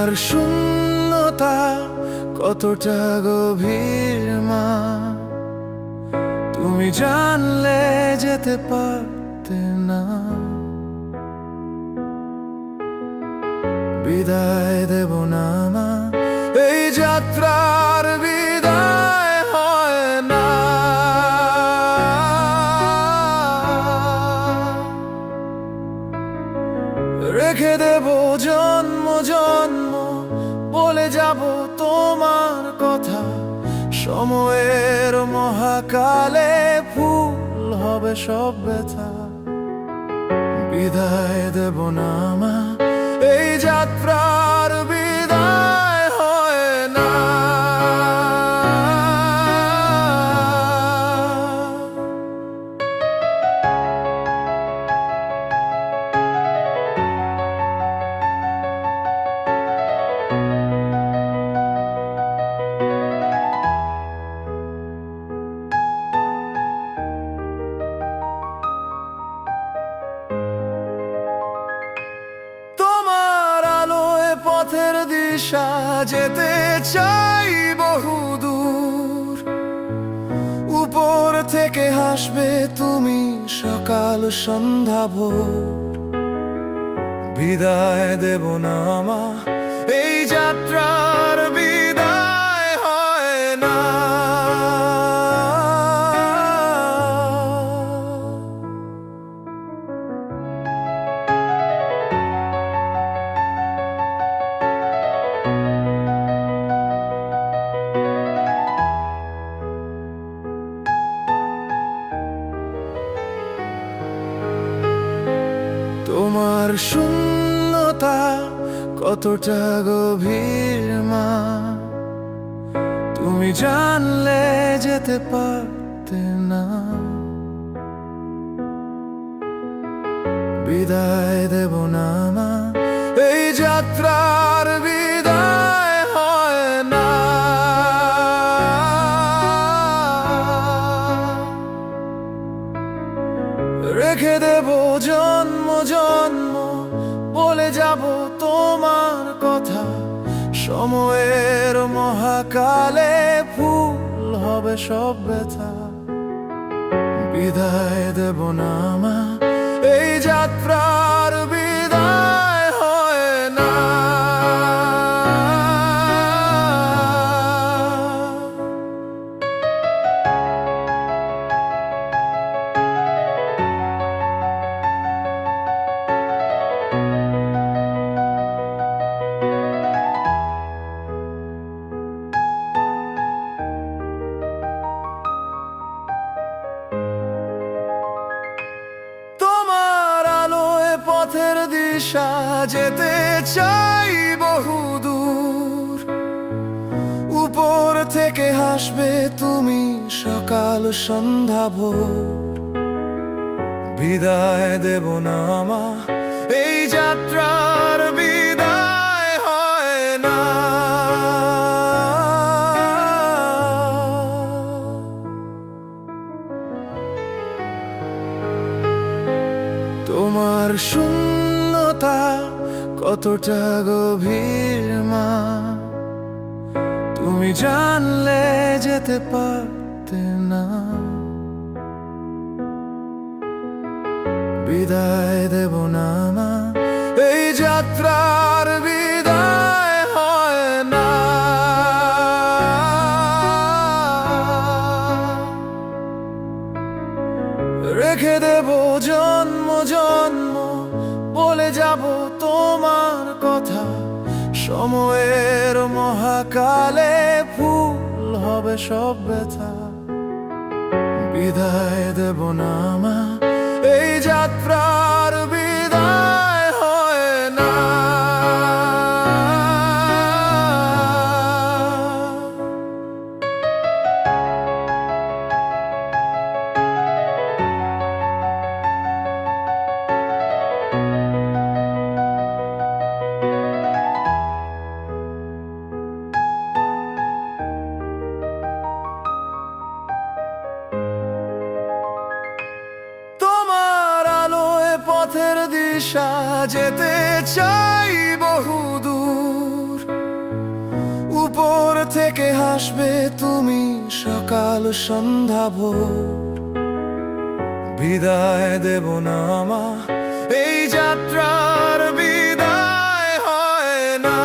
তোমার শূন্যতা কতটা গভীর মা, তুমি জানলে যেতে পারতে না। বিদায় দেব না মা, এই যাত্রার বিদায় হয় না। রেখে দেব জন্ম জন্ম, বলে যাব তোমার কথা। সময়ের মহাকালে ফুল হবে সব ব্যথা। বিদায় দেব না মা, এই যাত্রার বিদায় হয় না। পথের দিশা যেতে চাই বহুদূর, উপর থেকে হাসবে তুমি সকাল সন্ধ্যা ভোর। বিদায় দেব না মা, এই যাত্রার বিদায় হয় না। তোমার শূন্যতা কতটা গভীর মা, তুমি জানলে যেতে পারতে না। বিদায় দেব না মা, এই যাত্রার বিদায় হয় না। রেখে দেব জন্ম জন্ম, বলে যাব তোমার কথা। সময়ের মহাকালে ফুল হবে সব ব্যথা। বিদায় দেব না মা, এই যাত্রার বিদায় হয় না। পথের দিশা যেতে চাই বহুদূর, উপর থেকে হাসবে তুমি সকাল সন্ধ্যা ভোর। বিদায় দেব না মা, এই যাত্রার বিদায় হয় না। তোমার শূন্যতা কতটা গভীর মা, তুমি জানলে যেতে পারতে না। বিদায় দেব না মা, এই যাত্রার বিদায় হয় না। রেখে দেব জন্ম জন্ম, বলে যাব তোমার কথা। সময়ের মহাকালে ফুল হবে সব ব্যথা। বিদায় দেব না মা, এই যাত্রার বিদায় হয় না। পথের দিশা যেতে চাই বহুদূর, ভোর থেকে হাসবে তুমি, সকাল সন্ধ্যা ভোর। বিদায় দেব না মা, এই যাত্রার বিদায় হয় না।